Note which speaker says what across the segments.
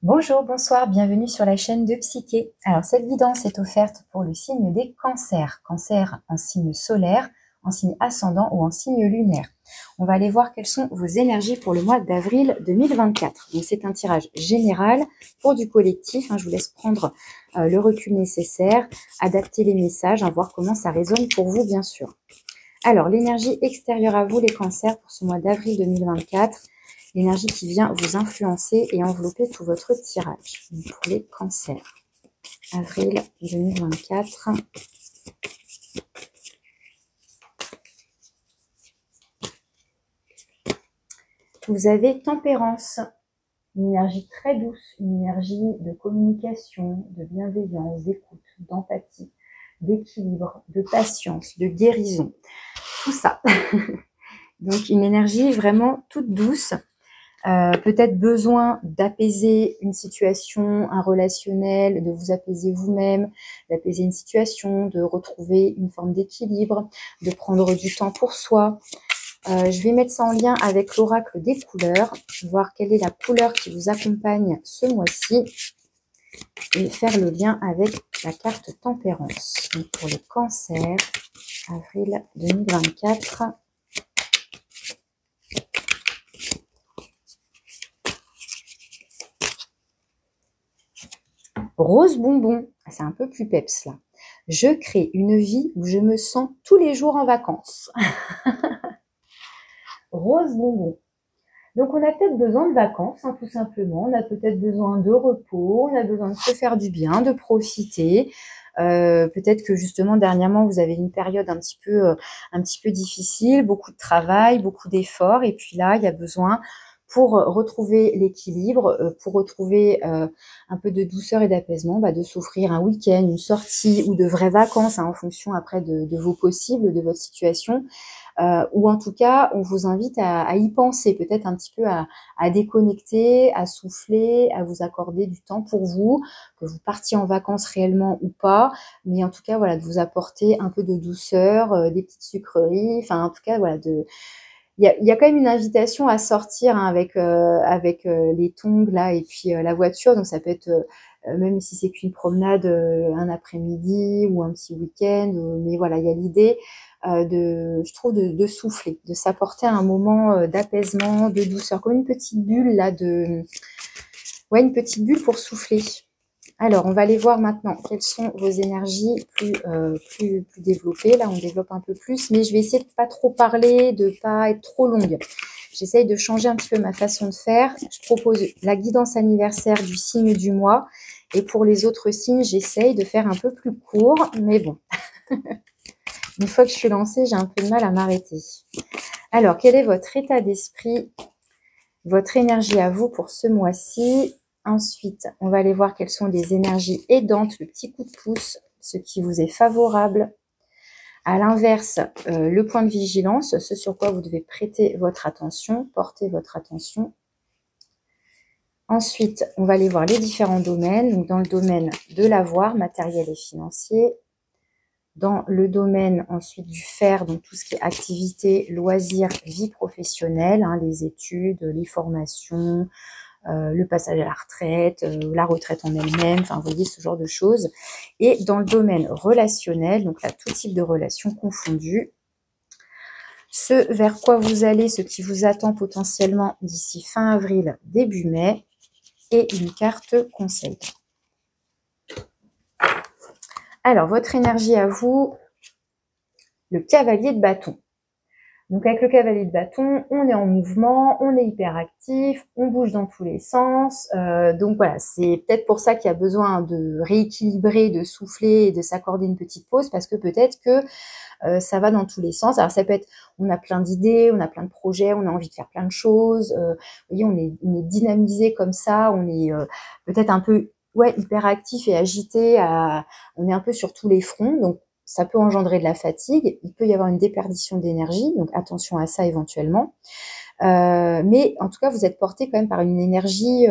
Speaker 1: Bonjour, bonsoir, bienvenue sur la chaîne de Psyché. Alors cette guidance est offerte pour le signe des cancers. Cancer en signe solaire, en signe ascendant ou en signe lunaire. On va aller voir quelles sont vos énergies pour le mois d'avril 2024. Donc c'est un tirage général pour du collectif. Je vous laisse prendre le recul nécessaire, adapter les messages, voir comment ça résonne pour vous bien sûr. Alors l'énergie extérieure à vous les cancers pour ce mois d'avril 2024. L'énergie qui vient vous influencer et envelopper tout votre tirage. Donc pour les cancers, avril 2024. Vous avez tempérance, une énergie très douce, une énergie de communication, de bienveillance, d'écoute, d'empathie, d'équilibre, de patience, de guérison. Tout ça. Donc une énergie vraiment toute douce. Peut-être besoin d'apaiser une situation, un relationnel, de vous apaiser vous-même, d'apaiser une situation, de retrouver une forme d'équilibre, de prendre du temps pour soi. Je vais mettre ça en lien avec l'oracle des couleurs, voir quelle est la couleur qui vous accompagne ce mois-ci et faire le lien avec la carte tempérance. Donc pour le cancer, avril 2024. Rose bonbon, c'est un peu plus peps là. Je crée une vie où je me sens tous les jours en vacances. Rose bonbon. Donc on a peut-être besoin de vacances, tout simplement. On a peut-être besoin de repos, on a besoin de se faire du bien, de profiter. Peut-être que justement dernièrement vous avez une période un petit peu difficile, beaucoup de travail, beaucoup d'efforts, et puis là il y a besoin pour retrouver l'équilibre, pour retrouver un peu de douceur et d'apaisement, de s'offrir un week-end, une sortie ou de vraies vacances, en fonction après de vos possibles, de votre situation. Ou en tout cas, on vous invite à y penser, peut-être un petit peu à déconnecter, à souffler, à vous accorder du temps pour vous, que vous partiez en vacances réellement ou pas, mais en tout cas, voilà, de vous apporter un peu de douceur, des petites sucreries, enfin, en tout cas, voilà, il y a quand même une invitation à sortir avec les tongs là et puis la voiture, donc ça peut être même si c'est qu'une promenade un après-midi ou un petit week-end, mais voilà, il y a l'idée je trouve de souffler, de s'apporter un moment d'apaisement, de douceur, comme une petite bulle là ouais, une petite bulle pour souffler. Alors, on va aller voir maintenant quelles sont vos énergies plus développées. Là, on développe un peu plus, mais je vais essayer de pas trop parler, de pas être trop longue. J'essaye de changer un petit peu ma façon de faire. Je propose la guidance anniversaire du signe du mois. Et pour les autres signes, j'essaye de faire un peu plus court, mais bon. Une fois que je suis lancée, j'ai un peu de mal à m'arrêter. Alors, quel est votre état d'esprit, votre énergie à vous pour ce mois-ci? Ensuite, on va aller voir quelles sont les énergies aidantes, le petit coup de pouce, ce qui vous est favorable. À l'inverse, le point de vigilance, ce sur quoi vous devez prêter votre attention, porter votre attention. Ensuite, on va aller voir les différents domaines. Donc, dans le domaine de l'avoir, matériel et financier. Dans le domaine ensuite du faire, donc tout ce qui est activité, loisirs, vie professionnelle, les études, les formations, le passage à la retraite en elle-même, enfin vous voyez ce genre de choses. Et dans le domaine relationnel, donc là tout type de relations confondues, ce vers quoi vous allez, ce qui vous attend potentiellement d'ici fin avril, début mai, et une carte conseil. Alors votre énergie à vous, le cavalier de bâton. Donc avec le cavalier de bâton, on est en mouvement, on est hyper actif, on bouge dans tous les sens. Donc voilà, c'est peut-être pour ça qu'il y a besoin de rééquilibrer, de souffler et de s'accorder une petite pause, parce que peut-être que ça va dans tous les sens. Alors ça peut être, on a plein d'idées, on a plein de projets, on a envie de faire plein de choses. Vous voyez, on est dynamisé comme ça, on est peut-être un peu hyper actif et agité, on est un peu sur tous les fronts. Donc ça peut engendrer de la fatigue, il peut y avoir une déperdition d'énergie, donc attention à ça éventuellement. Mais en tout cas, vous êtes porté quand même par une énergie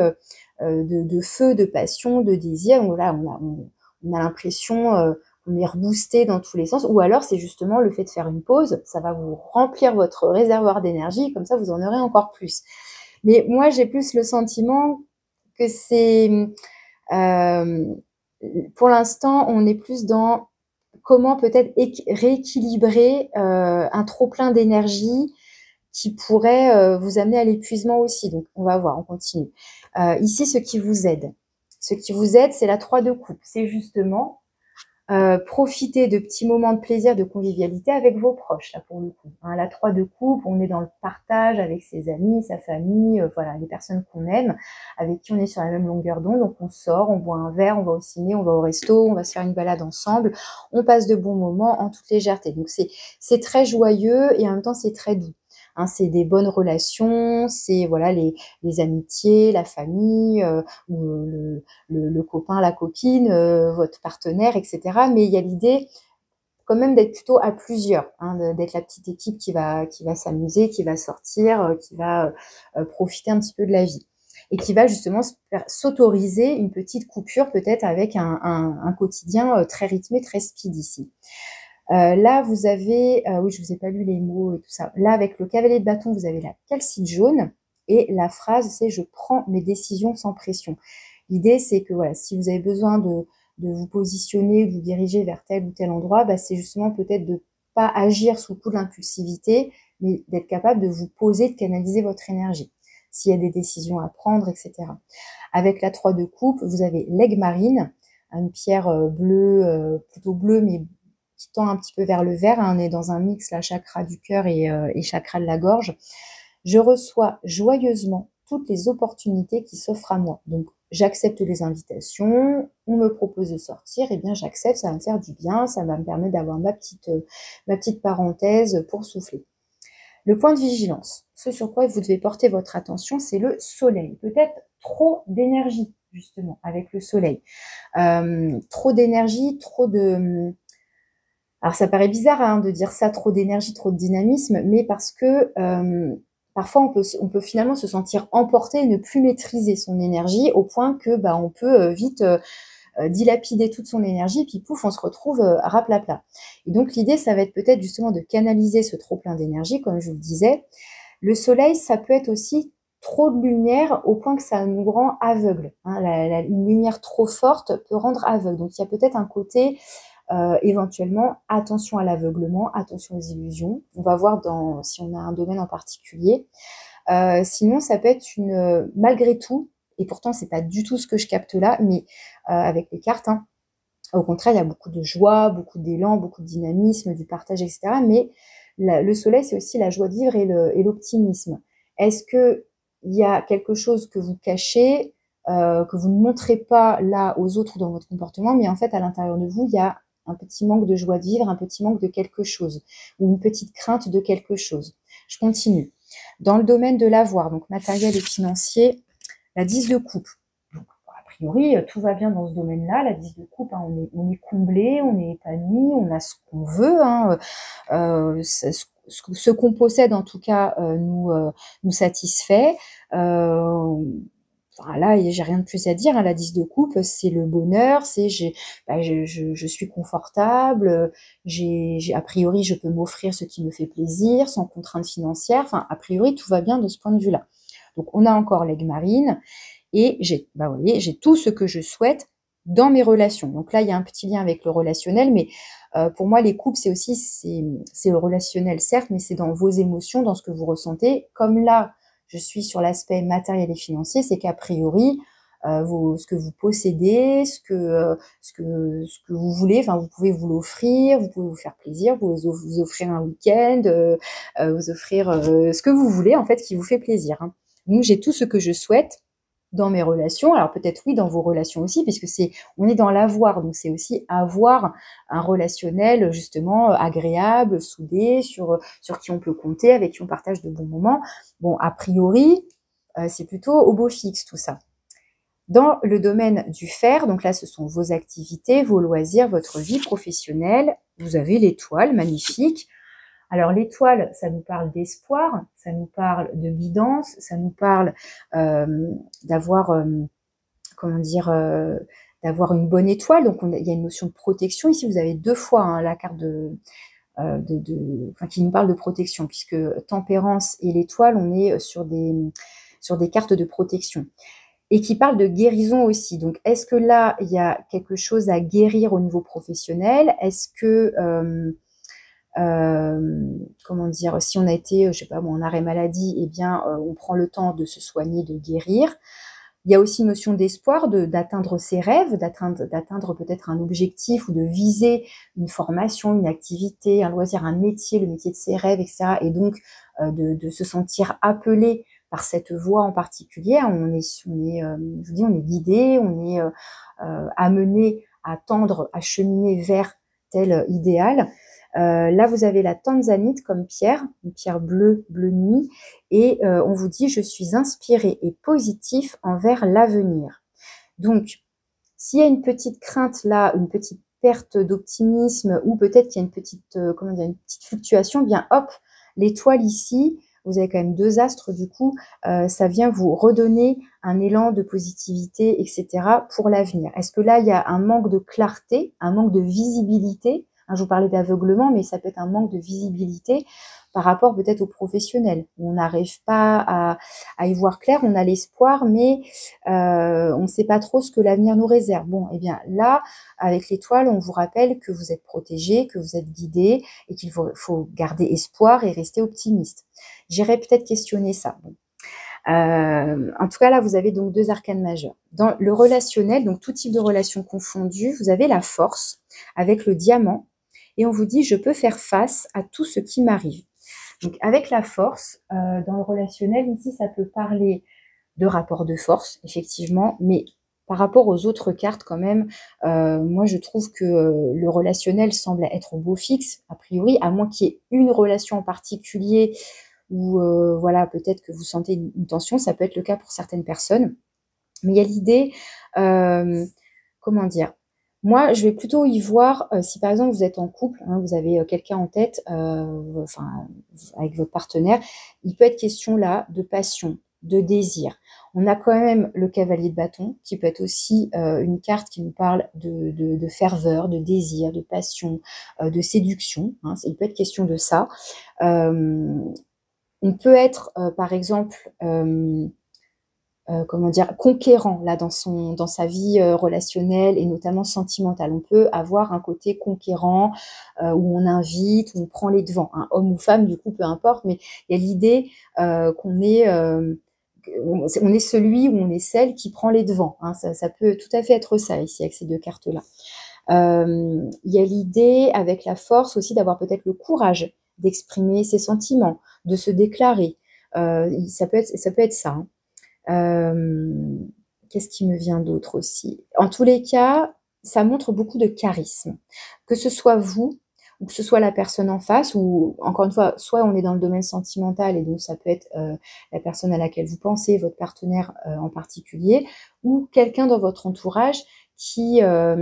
Speaker 1: de feu, de passion, de désir. Donc là, on a l'impression qu'on est reboosté dans tous les sens. Ou alors, c'est justement le fait de faire une pause, ça va vous remplir votre réservoir d'énergie, comme ça, vous en aurez encore plus. Mais moi, j'ai plus le sentiment que c'est... pour l'instant, on est plus dans comment peut-être rééquilibrer un trop-plein d'énergie qui pourrait vous amener à l'épuisement aussi. Donc, on va voir, on continue. Ici, ce qui vous aide. Ce qui vous aide, c'est la 3 de coupe. C'est justement profiter de petits moments de plaisir, de convivialité avec vos proches, là, pour le coup. Hein, la 3 de coupe, on est dans le partage avec ses amis, sa famille, voilà, les personnes qu'on aime, avec qui on est sur la même longueur d'onde. Donc, on sort, on boit un verre, on va au ciné, on va au resto, on va se faire une balade ensemble. On passe de bons moments en toute légèreté. Donc, c'est très joyeux et en même temps, c'est très doux. Hein, c'est des bonnes relations, c'est voilà les amitiés, la famille, ou le copain, la copine, votre partenaire, etc. Mais il y a l'idée quand même d'être plutôt à plusieurs, hein, d'être la petite équipe qui va s'amuser, qui va sortir, qui va profiter un petit peu de la vie. Et qui va justement s'autoriser une petite coupure peut-être avec un quotidien très rythmé, très speed ici. Là, vous avez, oui, je vous ai pas lu les mots et tout ça. Là, avec le cavalier de bâton, vous avez la calcite jaune et la phrase, c'est « je prends mes décisions sans pression ». L'idée, c'est que voilà, si vous avez besoin de vous positionner, de vous diriger vers tel ou tel endroit, bah, c'est justement peut-être de pas agir sous le coup de l'impulsivité, mais d'être capable de vous poser, de canaliser votre énergie, s'il y a des décisions à prendre, etc. Avec la 3 de coupe, vous avez l'aigle marine, une pierre bleue, plutôt bleue, mais qui tend un petit peu vers le vert. Hein, on est dans un mix, la chakra du cœur et chakra de la gorge. Je reçois joyeusement toutes les opportunités qui s'offrent à moi. Donc, j'accepte les invitations, on me propose de sortir, et bien j'accepte, ça va me faire du bien, ça va me permettre d'avoir ma petite parenthèse pour souffler. Le point de vigilance, ce sur quoi vous devez porter votre attention, c'est le soleil. Peut-être trop d'énergie, justement, avec le soleil. Trop d'énergie, trop de... Alors ça paraît bizarre hein, de dire ça, trop d'énergie, trop de dynamisme, mais parce que parfois on peut finalement se sentir emporté et ne plus maîtriser son énergie au point que bah, on peut vite dilapider toute son énergie et puis pouf, on se retrouve raplapla. Et donc l'idée, ça va être peut-être justement de canaliser ce trop plein d'énergie, comme je vous le disais. Le soleil, ça peut être aussi trop de lumière au point que ça nous rend aveugles. Hein. Une lumière trop forte peut rendre aveugle. Donc il y a peut-être un côté... éventuellement, attention à l'aveuglement, attention aux illusions. On va voir si on a un domaine en particulier. Sinon, ça peut être malgré tout, et pourtant c'est pas du tout ce que je capte là, mais avec les cartes, hein, au contraire, il y a beaucoup de joie, beaucoup d'élan, beaucoup de dynamisme, du partage, etc. Mais le soleil, c'est aussi la joie de vivre et l'optimisme. Est-ce que il y a quelque chose que vous cachez, que vous ne montrez pas là aux autres dans votre comportement, mais en fait à l'intérieur de vous, il y a un petit manque de joie de vivre, un petit manque de quelque chose, ou une petite crainte de quelque chose. Je continue. Dans le domaine de l'avoir, donc matériel et financier, la 10 de coupe. Donc, a priori, tout va bien dans ce domaine-là. La 10 de coupe, hein, on est comblé, on est épanoui, on a ce qu'on veut. Hein, ce qu'on possède, en tout cas, nous satisfait. Voilà, j'ai rien de plus à dire. Hein, la 10 de coupe, c'est le bonheur, c'est je suis confortable, a priori, je peux m'offrir ce qui me fait plaisir, sans contrainte financière. Enfin, a priori, tout va bien de ce point de vue-là. Donc, on a encore l'aigle marine et vous voyez, j'ai tout ce que je souhaite dans mes relations. Donc là, il y a un petit lien avec le relationnel, mais pour moi, les couples, c'est le relationnel, certes, mais c'est dans vos émotions, dans ce que vous ressentez. Comme là, je suis sur l'aspect matériel et financier, c'est qu'a priori, ce que vous possédez, ce que vous voulez, enfin, vous pouvez vous l'offrir, vous pouvez vous faire plaisir, vous offrir un week-end, vous offrir ce que vous voulez, en fait, qui vous fait plaisir. Hein. Donc, j'ai tout ce que je souhaite dans mes relations, alors peut-être oui dans vos relations aussi, puisque on est dans l'avoir, donc c'est aussi avoir un relationnel justement agréable, soudé, sur qui on peut compter, avec qui on partage de bons moments. Bon, a priori, c'est plutôt au beau fixe tout ça. Dans le domaine du faire, donc là ce sont vos activités, vos loisirs, votre vie professionnelle, vous avez l'étoile, magnifique. Alors l'étoile, ça nous parle d'espoir, ça nous parle de guidance, ça nous parle d'avoir, d'avoir une bonne étoile. Donc il y a une notion de protection. Ici, vous avez 2 fois hein, la carte qui nous parle de protection, puisque tempérance et l'étoile, on est sur des cartes de protection. et qui parle de guérison aussi. Donc, est-ce que là, il y a quelque chose à guérir au niveau professionnel? Est-ce que, comment dire, si on a été, je sais pas, en arrêt maladie, eh bien, on prend le temps de se soigner, de guérir. Il y a aussi une notion d'espoir, d'atteindre ses rêves, d'atteindre peut-être un objectif ou de viser une formation, une activité, un loisir, un métier, le métier de ses rêves, etc. Et donc, de se sentir appelé par cette voie en particulier. Je vous dis, on est guidé, on est amené à tendre, à cheminer vers tel idéal. Là, vous avez la tanzanite comme pierre, une pierre bleue, bleu nuit, et on vous dit « Je suis inspiré et positif envers l'avenir ». Donc, s'il y a une petite crainte là, une petite perte d'optimisme, ou peut-être qu'il y a une petite, comment dire, une petite fluctuation, bien hop, l'étoile ici, vous avez quand même 2 astres du coup, ça vient vous redonner un élan de positivité, etc. pour l'avenir. Est-ce que là, il y a un manque de clarté, un manque de visibilité? Je vous parlais d'aveuglement, mais ça peut être un manque de visibilité par rapport peut-être aux professionnels. On n'arrive pas à y voir clair, on a l'espoir, mais on ne sait pas trop ce que l'avenir nous réserve. Bon, eh bien là, avec l'étoile, on vous rappelle que vous êtes protégé, que vous êtes guidé et qu'il faut garder espoir et rester optimiste. J'irai peut-être questionner ça. Bon. En tout cas, là, vous avez donc 2 arcanes majeurs. Dans le relationnel, donc tout type de relation confondue, vous avez la force avec le diamant et on vous dit « Je peux faire face à tout ce qui m'arrive ». Donc, avec la force, dans le relationnel, ici, ça peut parler de rapport de force, effectivement, mais par rapport aux autres cartes, quand même, moi, je trouve que le relationnel semble être au beau fixe, a priori, à moins qu'il y ait une relation en particulier où, voilà, peut-être que vous sentez une tension, ça peut être le cas pour certaines personnes. Mais il y a l'idée, comment dire, moi, je vais plutôt y voir, si par exemple vous êtes en couple, vous avez quelqu'un en tête, enfin, avec votre partenaire, il peut être question là de passion, de désir. On a quand même le cavalier de bâton, qui peut être aussi une carte qui nous parle de ferveur, de désir, de passion, de séduction. Il peut être question de ça. On peut être, par exemple, comment dire, conquérant là dans sa vie relationnelle et notamment sentimentale. On peut avoir un côté conquérant où on invite, où on prend les devants, homme ou femme, du coup, peu importe, mais il y a l'idée qu'on est on est celui ou on est celle qui prend les devants. Ça peut tout à fait être ça ici avec ces 2 cartes-là. Il y a l'idée avec la force aussi d'avoir peut-être le courage d'exprimer ses sentiments, de se déclarer. Ça peut être ça. Qu'est-ce qui me vient d'autre aussi? En tous les cas, ça montre beaucoup de charisme. Que ce soit vous, ou que ce soit la personne en face, ou encore une fois, soit on est dans le domaine sentimental, et donc ça peut être la personne à laquelle vous pensez, votre partenaire en particulier, ou quelqu'un dans votre entourage qui a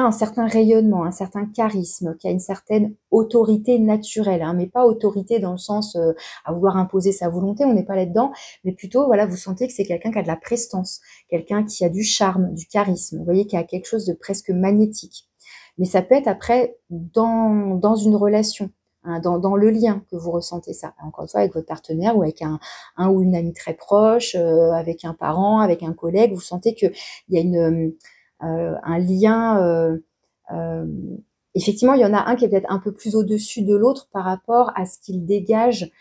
Speaker 1: un certain rayonnement, un certain charisme, qui a une certaine autorité naturelle, mais pas autorité dans le sens à vouloir imposer sa volonté, on n'est pas là-dedans, mais plutôt, voilà, vous sentez que c'est quelqu'un qui a de la prestance, quelqu'un qui a du charme, du charisme, vous voyez, qui a quelque chose de presque magnétique. Mais ça peut être après dans une relation, dans le lien que vous ressentez ça. Encore une fois, avec votre partenaire ou avec un ou une amie très proche, avec un parent, avec un collègue, vous sentez qu'il y a un lien. Effectivement, il y en a un qui est peut-être un peu plus au-dessus de l'autre par rapport à ce qu'il dégage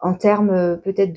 Speaker 1: en termes peut-être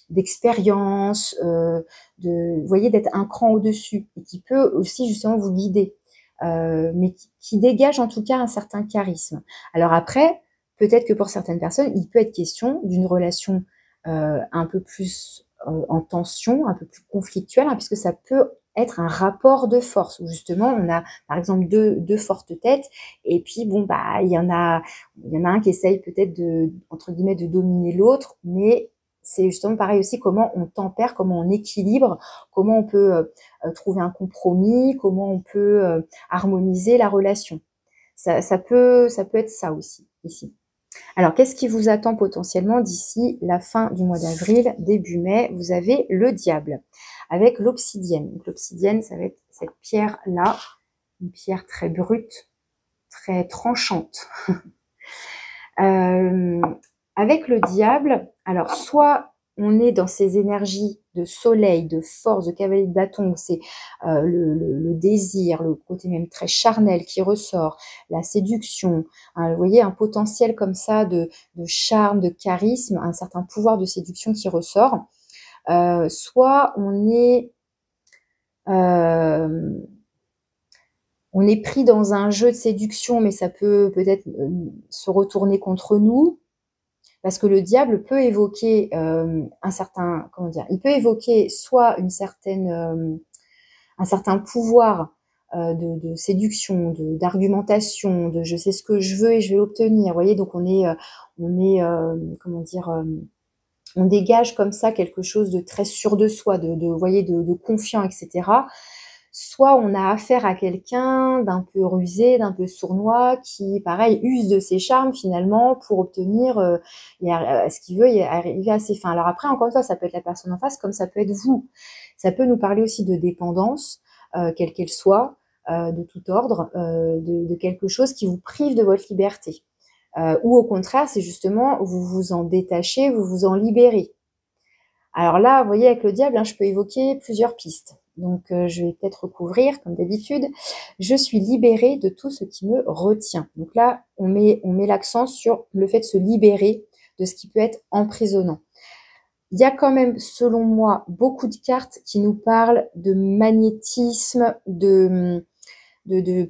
Speaker 1: d'expérience, vous voyez, d'être un cran au-dessus et qui peut aussi justement vous guider, mais qui dégage en tout cas un certain charisme. Alors après, peut-être que pour certaines personnes, il peut être question d'une relation un peu plus en tension, un peu plus conflictuelle, puisque ça peut être un rapport de force où justement on a par exemple deux fortes têtes et puis bon bah il y en a un qui essaye peut-être entre guillemets de dominer l'autre, mais c'est justement pareil aussi comment on tempère, comment on équilibre, comment on peut trouver un compromis, comment on peut harmoniser la relation. Ça peut être ça aussi ici. Alors, qu'est-ce qui vous attend potentiellement d'ici la fin du mois d'avril, début mai? Vous avez le diable avec l'obsidienne. Donc, l'obsidienne, ça va être cette pierre-là, une pierre très brute, très tranchante. Avec le diable, alors soit on est dans ces énergies de soleil, de force, de cavalier de bâton, c'est le désir, le côté même très charnel qui ressort, la séduction, hein, vous voyez, un potentiel comme ça de charme, de charisme, un certain pouvoir de séduction qui ressort. Soit on est pris dans un jeu de séduction, mais ça peut peut-être se retourner contre nous, parce que le diable peut évoquer un certain, comment dire, il peut évoquer soit un certain pouvoir de séduction, d'argumentation, de je sais ce que je veux et je vais l'obtenir. Vous voyez, donc on est comment dire, on dégage comme ça quelque chose de très sûr de soi, vous voyez, de confiant, etc. Soit on a affaire à quelqu'un d'un peu rusé, d'un peu sournois, qui, pareil, use de ses charmes finalement pour obtenir ce qu'il veut et arriver à ses fins. Alors après, encore une fois, ça peut être la personne en face, comme ça peut être vous. Ça peut nous parler aussi de dépendance, quelle qu'elle soit, de tout ordre, de quelque chose qui vous prive de votre liberté. Ou au contraire, c'est justement, vous vous en détachez, vous vous en libérez. Alors là, vous voyez, avec le diable, hein, je peux évoquer plusieurs pistes. Donc, je vais peut-être recouvrir, comme d'habitude. Je suis libérée de tout ce qui me retient. Donc là, on met l'accent sur le fait de se libérer de ce qui peut être emprisonnant. Il y a quand même, selon moi, beaucoup de cartes qui nous parlent de magnétisme, de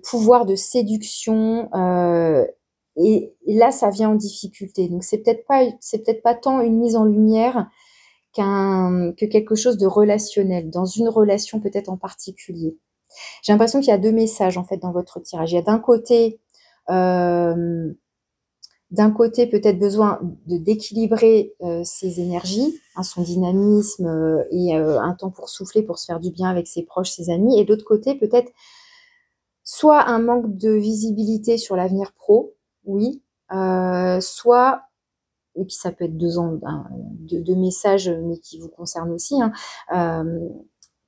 Speaker 1: pouvoir de séduction. Et là, ça vient en difficulté. Donc, c'est peut-être pas tant une mise en lumière que quelque chose de relationnel, dans une relation peut-être en particulier. J'ai l'impression qu'il y a deux messages en fait dans votre tirage. Il y a d'un côté peut-être besoin d'équilibrer ses énergies, hein, son dynamisme et un temps pour souffler, pour se faire du bien avec ses proches, ses amis, et d'autre côté peut-être soit un manque de visibilité sur l'avenir pro, oui, soit, et puis ça peut être deux messages, mais qui vous concernent aussi, hein,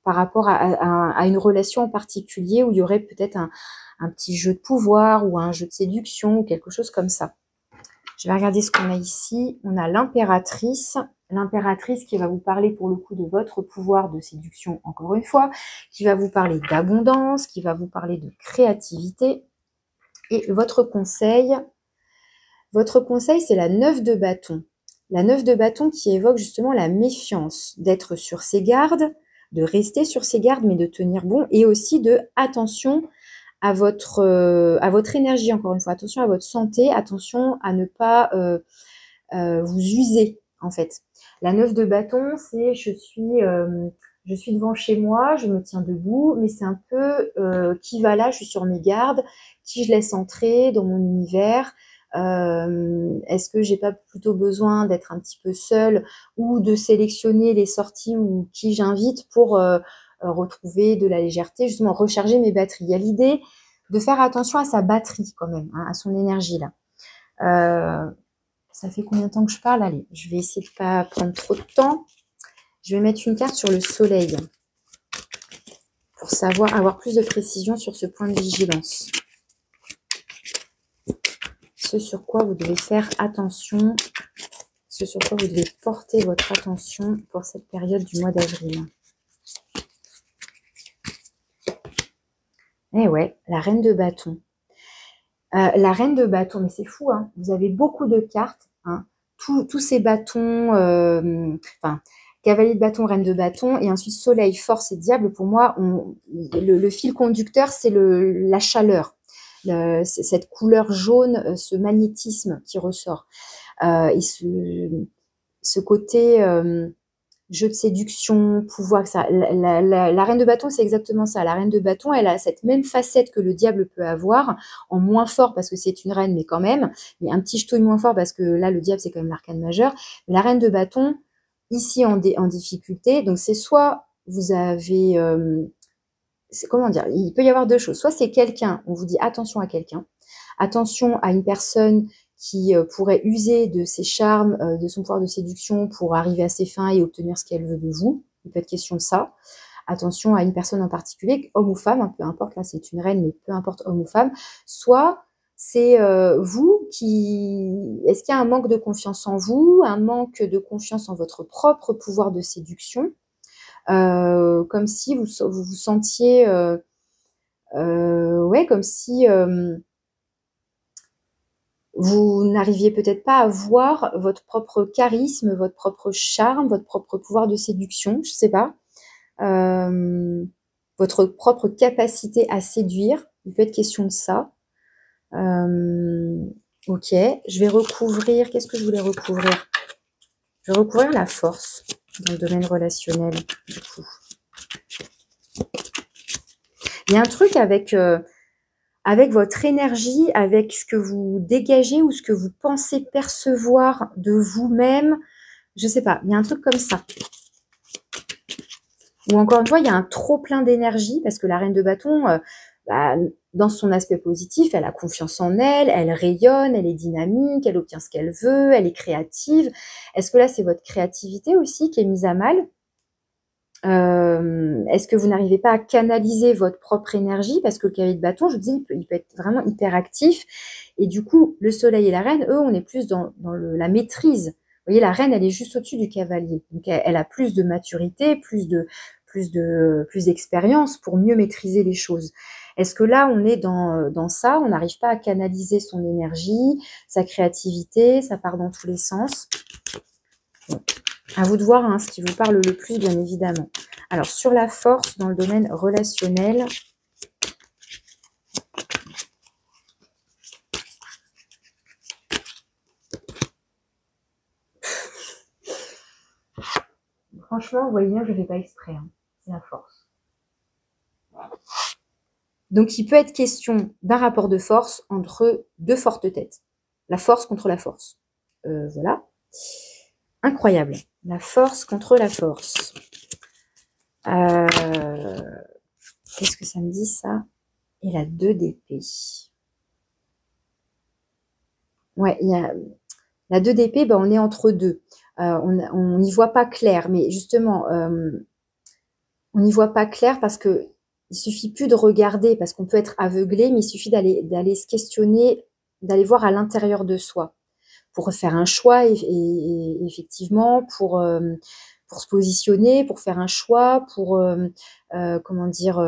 Speaker 1: par rapport à une relation en particulier où il y aurait peut-être un petit jeu de pouvoir ou un jeu de séduction ou quelque chose comme ça. Je vais regarder ce qu'on a ici. On a l'impératrice. L'impératrice qui va vous parler pour le coup de votre pouvoir de séduction, encore une fois, qui va vous parler d'abondance, qui va vous parler de créativité. Et votre conseil, c'est la 9 de bâton. La 9 de bâton qui évoque justement la méfiance, d'être sur ses gardes, de rester sur ses gardes, mais de tenir bon, et aussi de attention à votre énergie, encore une fois, attention à votre santé, attention à ne pas vous user, en fait. La 9 de bâton, c'est je suis devant chez moi, je me tiens debout, mais c'est un peu qui va là, je suis sur mes gardes, qui je laisse entrer dans mon univers. Est-ce que j'ai pas plutôt besoin d'être un petit peu seule ou de sélectionner les sorties ou qui j'invite pour retrouver de la légèreté, justement recharger mes batteries. Il y a l'idée de faire attention à sa batterie quand même, hein, à son énergie là. Ça fait combien de temps que je parle? Allez, je vais essayer de pas prendre trop de temps. Je vais mettre une carte sur le soleil pour avoir plus de précision sur ce point de vigilance. Ce sur quoi vous devez faire attention, ce sur quoi vous devez porter votre attention pour cette période du mois d'avril. Eh ouais, la reine de bâton. La reine de bâton, mais c'est fou, hein, vous avez beaucoup de cartes, hein, tous ces bâtons, cavalier de bâton, reine de bâton, et ensuite soleil, force et diable. Pour moi, le fil conducteur, c'est la chaleur, cette couleur jaune, ce magnétisme qui ressort, et ce côté jeu de séduction, pouvoir, ça. La reine de bâton, c'est exactement ça. La reine de bâton, elle a cette même facette que le diable peut avoir, en moins fort parce que c'est une reine, mais quand même, mais un petit ch'touille moins fort parce que là, le diable, c'est quand même l'arcane majeur. Mais la reine de bâton, ici en difficulté, donc c'est soit vous avez, comment dire, il peut y avoir deux choses. Soit c'est quelqu'un, on vous dit attention à quelqu'un, attention à une personne qui pourrait user de ses charmes, de son pouvoir de séduction pour arriver à ses fins et obtenir ce qu'elle veut de vous. Il peut être question de ça. Attention à une personne en particulier, homme ou femme, hein, peu importe, là c'est une reine, mais peu importe homme ou femme. Soit c'est vous qui... Est-ce qu'il y a un manque de confiance en vous, un manque de confiance en votre propre pouvoir de séduction, comme si vous vous sentiez... ouais, comme si vous n'arriviez peut-être pas à voir votre propre charisme, votre propre charme, votre propre pouvoir de séduction, je sais pas, euh, votre propre capacité à séduire. Il peut être question de ça. Ok, je vais recouvrir. Qu'est-ce que je voulais recouvrir? Je vais recouvrir la force dans le domaine relationnel, du coup. Il y a un truc avec votre énergie, avec ce que vous dégagez ou ce que vous pensez percevoir de vous-même. Je sais pas, il y a un truc comme ça. Ou encore une fois, il y a un trop plein d'énergie parce que la reine de bâton, bah, dans son aspect positif, elle a confiance en elle, elle rayonne, elle est dynamique, elle obtient ce qu'elle veut, elle est créative. Est-ce que là, c'est votre créativité aussi qui est mise à mal? Est-ce que vous n'arrivez pas à canaliser votre propre énergie? Parce que le cavalier de bâton, je vous dis, il peut être vraiment hyper actif. Et du coup, le soleil et la reine, eux, on est plus dans la maîtrise. Vous voyez, la reine, elle est juste au-dessus du cavalier. Donc, elle a plus de maturité, plus d'expérience pour mieux maîtriser les choses. Est-ce que là, on est dans ça? On n'arrive pas à canaliser son énergie, sa créativité, ça part dans tous les sens. Bon. À vous de voir hein, ce qui vous parle le plus, bien évidemment. Alors, sur la force dans le domaine relationnel, franchement, vous voyez bien que je ne fais pas exprès. Hein. C'est la force. Donc, il peut être question d'un rapport de force entre deux fortes têtes. La force contre la force. Voilà. Incroyable. La force contre la force. Qu'est-ce que ça me dit, ça? Et la 2 d'épée. Ouais, il y a la 2 d'épée, ben, on est entre deux. On n'y voit pas clair, mais justement, on n'y voit pas clair parce que il suffit plus de regarder, parce qu'on peut être aveuglé, mais il suffit d'aller se questionner, d'aller voir à l'intérieur de soi pour faire un choix et effectivement pour se positionner, pour faire un choix, pour comment dire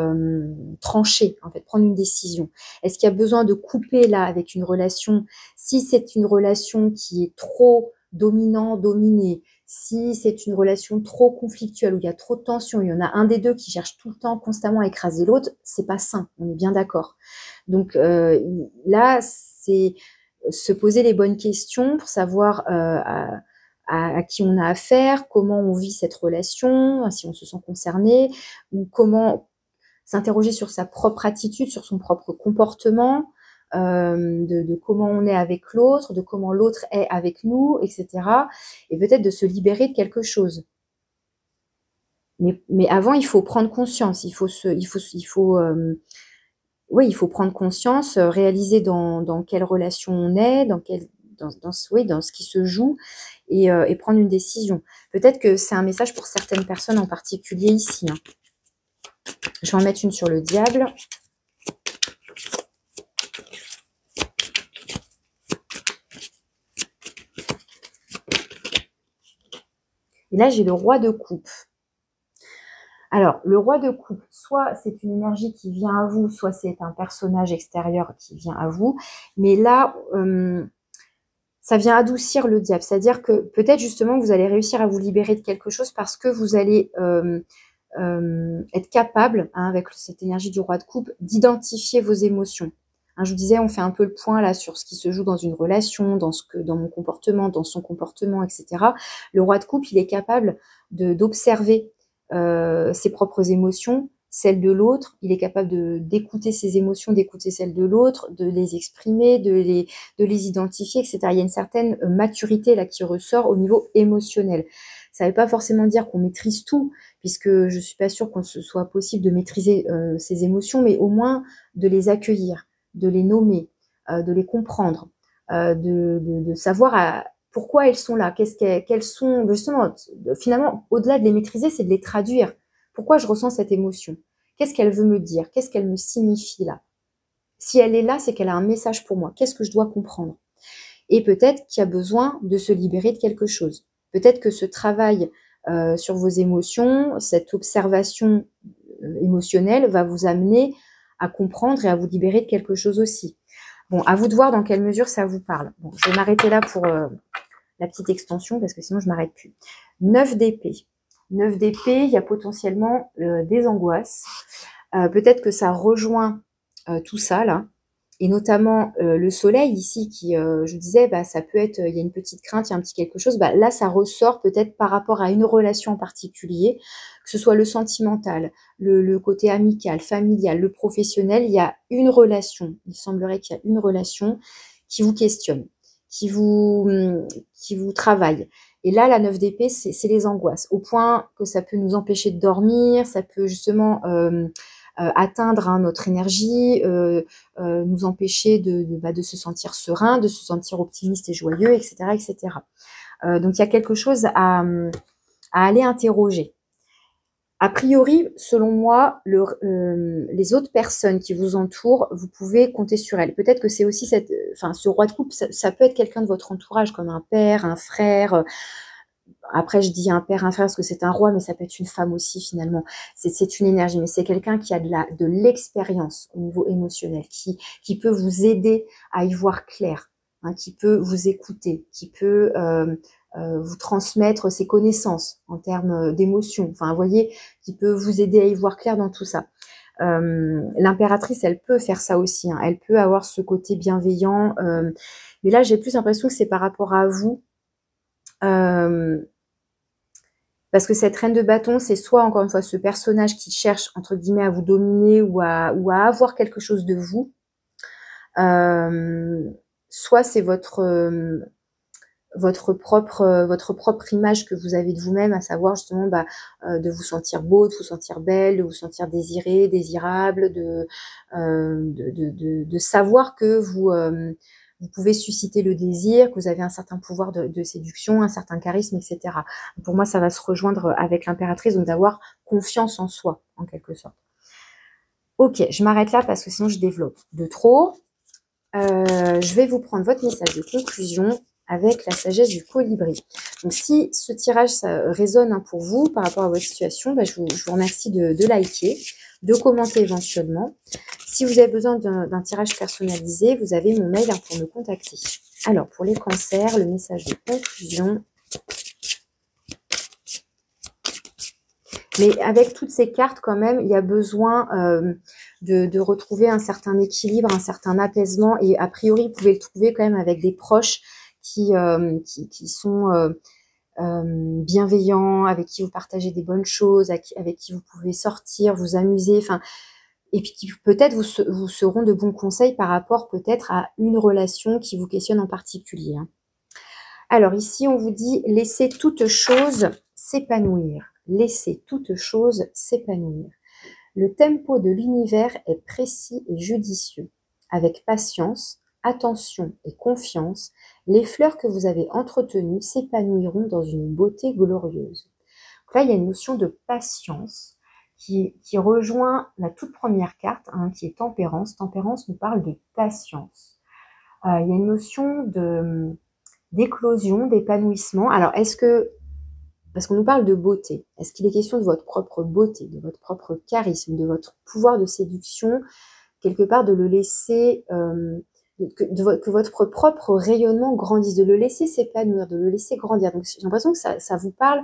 Speaker 1: trancher en fait, prendre une décision. Est-ce qu'il y a besoin de couper là avec une relation? Si c'est une relation qui est trop dominée, si c'est une relation trop conflictuelle où il y a trop de tension, il y en a un des deux qui cherche tout le temps constamment à écraser l'autre, c'est pas sain, on est bien d'accord. Donc là, c'est se poser les bonnes questions pour savoir à qui on a affaire, comment on vit cette relation, si on se sent concerné, ou comment s'interroger sur sa propre attitude, sur son propre comportement, de comment on est avec l'autre, de comment l'autre est avec nous, etc. Et peut-être de se libérer de quelque chose. Mais avant, il faut prendre conscience, oui, il faut prendre conscience, réaliser dans quelle relation on est, dans ce qui se joue et prendre une décision. Peut-être que c'est un message pour certaines personnes en particulier ici. Hein. Je vais en mettre une sur le diable. Et là, j'ai le roi de coupe. Alors, le roi de coupe, soit c'est une énergie qui vient à vous, soit c'est un personnage extérieur qui vient à vous. Mais là, ça vient adoucir le diable. C'est-à-dire que peut-être justement, vous allez réussir à vous libérer de quelque chose parce que vous allez être capable, hein, avec cette énergie du roi de coupe, d'identifier vos émotions. Hein, je vous disais, on fait un peu le point là sur ce qui se joue dans une relation, dans mon comportement, dans son comportement, etc. Le roi de coupe, il est capable d'observer ses propres émotions, celles de l'autre. Il est capable d'écouter ses émotions, d'écouter celles de l'autre, de les exprimer, de les identifier, etc. Il y a une certaine maturité là qui ressort au niveau émotionnel. Ça ne veut pas forcément dire qu'on maîtrise tout, puisque je suis pas sûre qu'on se soit possible de maîtriser ses émotions, mais au moins de les accueillir, de les nommer, de les comprendre, de savoir pourquoi elles sont là, quelles sont, justement, finalement, au-delà de les maîtriser, c'est de les traduire. Pourquoi je ressens cette émotion? Qu'est-ce qu'elle veut me dire? Qu'est-ce qu'elle me signifie là? Si elle est là, c'est qu'elle a un message pour moi. Qu'est-ce que je dois comprendre? Et peut-être qu'il y a besoin de se libérer de quelque chose. Peut-être que ce travail sur vos émotions, cette observation émotionnelle va vous amener à comprendre et à vous libérer de quelque chose aussi. Bon, à vous de voir dans quelle mesure ça vous parle. Bon, je vais m'arrêter là pour la petite extension parce que sinon je m'arrête plus. 9 d'épée. 9 d'épée, il y a potentiellement des angoisses. Peut-être que ça rejoint tout ça là. Et notamment le soleil ici qui, je disais, bah, ça peut être, il y a une petite crainte, il y a un petit quelque chose. Bah, là, ça ressort peut-être par rapport à une relation en particulier, que ce soit le sentimental, le côté amical, familial, le professionnel. Il y a une relation. Il semblerait qu'il y a une relation qui vous questionne, qui vous travaille. Et là, la 9 d'épée, c'est les angoisses, au point que ça peut nous empêcher de dormir, ça peut justement atteindre notre énergie, nous empêcher de se sentir serein, de se sentir optimiste et joyeux, etc. etc. Donc il y a quelque chose à aller interroger. A priori, selon moi, les autres personnes qui vous entourent, vous pouvez compter sur elles. Peut-être que c'est aussi ce roi de coupe, ça peut être quelqu'un de votre entourage, comme un père, un frère. Après, je dis un père, un frère, parce que c'est un roi, mais ça peut être une femme aussi, finalement. C'est une énergie, mais c'est quelqu'un qui a de l'expérience au niveau émotionnel, qui peut vous aider à y voir clair, hein, qui peut vous écouter, qui peut vous transmettre ses connaissances en termes d'émotions. Enfin, vous voyez, qui peut vous aider à y voir clair dans tout ça. L'impératrice, elle peut faire ça aussi, hein. Elle peut avoir ce côté bienveillant. Mais là, j'ai plus l'impression que c'est par rapport à vous. Parce que cette reine de bâton, c'est soit, encore une fois, ce personnage qui cherche, entre guillemets, à vous dominer ou à avoir quelque chose de vous. Soit c'est votre propre image que vous avez de vous-même, à savoir justement de vous sentir beau, de vous sentir belle, de vous sentir désiré, désirable, de savoir que vous pouvez susciter le désir, que vous avez un certain pouvoir de séduction, un certain charisme, etc. Pour moi, ça va se rejoindre avec l'impératrice, donc d'avoir confiance en soi, en quelque sorte. Ok, je m'arrête là parce que sinon je développe de trop. Je vais vous prendre votre message de conclusion avec la sagesse du colibri. Donc si ce tirage ça résonne, hein, pour vous par rapport à votre situation, je vous remercie de liker, de commenter éventuellement. Si vous avez besoin d'un tirage personnalisé, vous avez mon mail, hein, pour me contacter. Alors pour les cancers, le message de conclusion. Mais avec toutes ces cartes, quand même, il y a besoin de retrouver un certain équilibre, un certain apaisement. Et a priori, vous pouvez le trouver quand même avec des proches qui sont bienveillants, avec qui vous partagez des bonnes choses, avec qui vous pouvez sortir, vous amuser. Enfin, et puis qui peut-être vous seront de bons conseils par rapport peut-être à une relation qui vous questionne en particulier, hein. Alors ici, on vous dit « Laissez toute chose s'épanouir ». Laissez toute chose s'épanouir. Le tempo de l'univers est précis et judicieux. Avec patience, attention et confiance, les fleurs que vous avez entretenues s'épanouiront dans une beauté glorieuse. Donc là, il y a une notion de patience qui rejoint la toute première carte, hein, qui est tempérance. Tempérance nous parle de patience. Il y a une notion d'éclosion, d'épanouissement. Alors, parce qu'on nous parle de beauté, est-ce qu'il est question de votre propre beauté, de votre propre charisme, de votre pouvoir de séduction, quelque part de le laisser, que votre propre rayonnement grandisse, de le laisser s'épanouir, de le laisser grandir. Donc j'ai l'impression que ça vous parle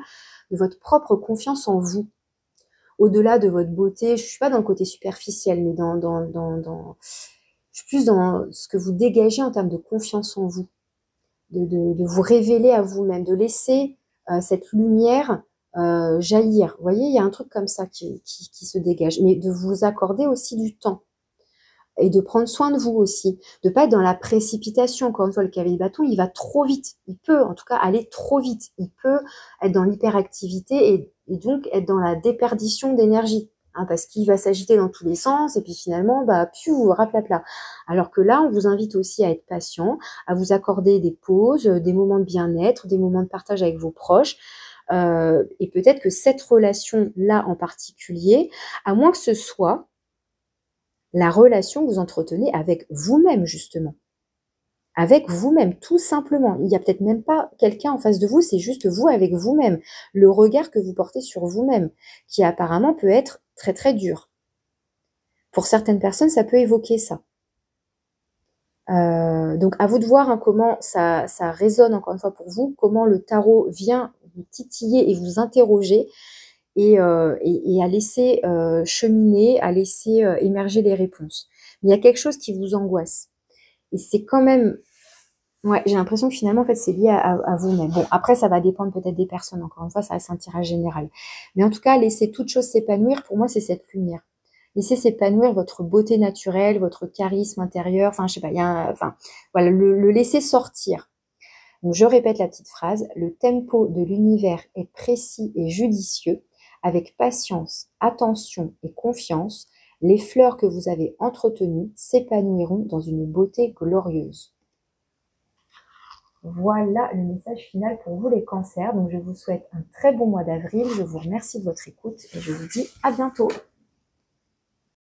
Speaker 1: de votre propre confiance en vous, au-delà de votre beauté. Je suis pas dans le côté superficiel, mais je suis plus dans ce que vous dégagez en termes de confiance en vous, de vous révéler à vous-même, de laisser cette lumière jaillir. Vous voyez, il y a un truc comme ça qui se dégage. Mais de vous accorder aussi du temps. Et de prendre soin de vous aussi. De pas être dans la précipitation. Encore une fois, le cavalier de bâton, il va trop vite. Il peut, en tout cas, aller trop vite. Il peut être dans l'hyperactivité et donc être dans la déperdition d'énergie. Hein, parce qu'il va s'agiter dans tous les sens et puis finalement, raplapla. Alors que là, on vous invite aussi à être patient, à vous accorder des pauses, des moments de bien-être, des moments de partage avec vos proches. Et peut-être que cette relation-là en particulier, à moins que ce soit la relation que vous entretenez avec vous-même, justement. Avec vous-même, tout simplement. Il n'y a peut-être même pas quelqu'un en face de vous, c'est juste vous avec vous-même. Le regard que vous portez sur vous-même, qui apparemment peut être très très dur. Pour certaines personnes, ça peut évoquer ça. Donc à vous de voir comment ça résonne encore une fois pour vous, comment le tarot vient vous titiller et vous interroger et à laisser cheminer, à laisser émerger les réponses. Mais il y a quelque chose qui vous angoisse. Et c'est quand même... Ouais, j'ai l'impression que finalement, en fait, c'est lié à vous-même. Bon, après, ça va dépendre peut-être des personnes. Encore une fois, ça reste un tirage général. Mais en tout cas, laisser toute chose s'épanouir, pour moi, c'est cette lumière. Laissez s'épanouir votre beauté naturelle, votre charisme intérieur. Enfin, je sais pas, il y a enfin, voilà, le laisser sortir. Donc, je répète la petite phrase. Le tempo de l'univers est précis et judicieux. Avec patience, attention et confiance, les fleurs que vous avez entretenues s'épanouiront dans une beauté glorieuse. Voilà le message final pour vous les cancers. Donc je vous souhaite un très bon mois d'avril. Je vous remercie de votre écoute et je vous dis à bientôt.